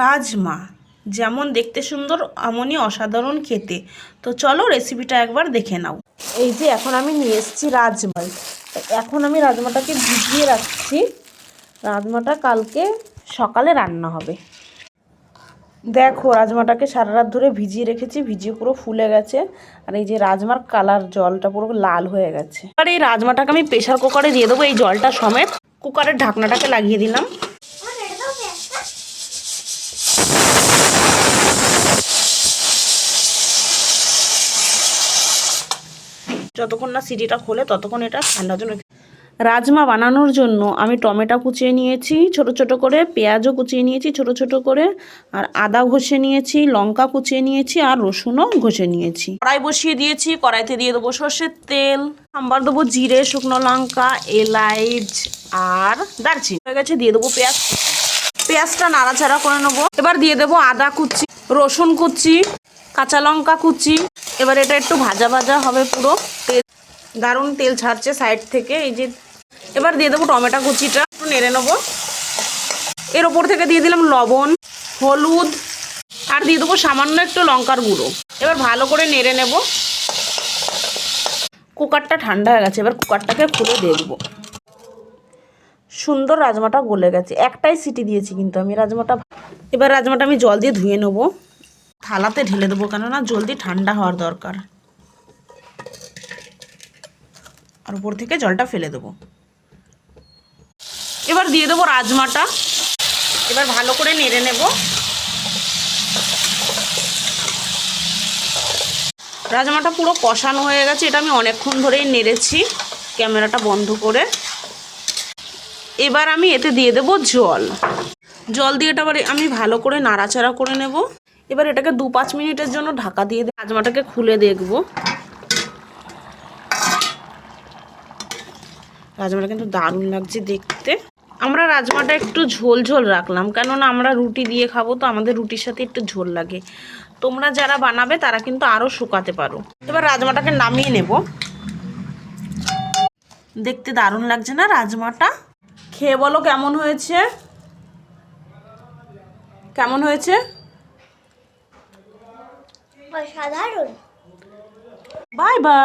রাজমা যেমন দেখতে সুন্দর এমনই অসাধারণ খেতে। তো চলো রেসিপিটা একবার দেখে নাও। এই যে এখন আমি নিয়ে এসেছি রাজমা। এখন আমি রাজমাটাকে ভিজিয়ে রাখছি। রাজমাটা কালকে সকালে রান্না হবে। দেখো রাজমাটাকে সারা রাত ধরে ভিজিয়ে রেখেছি, ভিজিয়ে পুরো ফুলে গেছে। আর এই যে রাজমার কালার, জলটা পুরো লাল হয়ে গেছে। এবার এই রাজমাটাকে আমি প্রেশার কুকারে দিয়ে দেবো, এই জলটা সমেত। কুকারের ঢাকনাটাকে লাগিয়ে দিলাম। যতক্ষণ না সিটিটা খোলে ততক্ষণ এটা ঠান্ডার জন্য। রাজমা বানানোর জন্য আমি টমেটো কুচিয়ে নিয়েছি ছোট ছোট করে, পেঁয়াজও কুচিয়ে নিয়েছি ছোট ছোট করে, আর আদা ঘষে নিয়েছি, লঙ্কা কুচিয়ে নিয়েছি, আর রসুনও ঘষে নিয়েছি। কড়াই বসিয়ে দিয়েছি, কড়াইতে দিয়ে দেবো সর্ষের তেল, সাম্বার দেবো জিরে, শুকনো লঙ্কা, এলাচ আর দারচিনি। হয়ে গেছে, দিয়ে দেবো পেঁয়াজ। পেঁয়াজটা নাড়াচাড়া করে নেবো। এবার দিয়ে দেবো আদা কুচি, রসুন কুচি, কাঁচা লঙ্কা কুচি। এবার এটা একটু ভাজা ভাজা হবে পুরো। দারুণ তেল ছাড়ছে সাইড থেকে। এই যে এবার দিয়ে দেবো টমেটো কুচিটা, একটু নেড়ে নেবো। এর ওপর থেকে দিয়ে দিলাম লবণ, হলুদ, আর দিয়ে দেবো সামান্য একটু লঙ্কার গুঁড়ো। এবার ভালো করে নেড়ে নেব। কুকারটা ঠান্ডা হয়ে গেছে, এবার কুকারটাকে খুলে দেখবো। সুন্দর রাজমাটা গলে গেছে, একটাই সিটি দিয়েছি কিন্তু আমি রাজমাটা। এবার রাজমাটা আমি জল দিয়ে ধুয়ে নেবো, থালাতে ঢেলে দেবো, কেননা জলদি ঠান্ডা হওয়ার দরকার। আর উপর থেকে জলটা ফেলে দেবো। এবার দিয়ে দেবো রাজমাটা। এবার ভালো করে নেড়ে নেব। রাজমাটা পুরো কষানো হয়ে গেছে, এটা আমি অনেকক্ষণ ধরেই নেড়েছি ক্যামেরাটা বন্ধ করে। এবার আমি এতে দিয়ে দেবো জল। জল দিয়ে এটা আমি ভালো করে নাড়াচাড়া করে নেব। এবার এটাকে 2-5 মিনিটের জন্য ঢাকা দিয়ে রাজমাটাকে খুলে দেখব। রাজমাটা কিন্তু দারুণ লাগছে দেখতে। আমরা রাজমাটা একটু ঝোল ঝোল রাখলাম, কেননা আমরা রুটি দিয়ে খাবো, তো আমাদের রুটির সাথে একটু ঝোল লাগে। তোমরা যারা বানাবে তারা কিন্তু আরও শুকাতে পারো। এবার রাজমাটাকে নামিয়ে নেব। দেখতে দারুণ লাগছে না রাজমাটা? খেয়ে বলো কেমন হয়েছে, কেমন হয়েছে? অসাধারণ। Bye bye.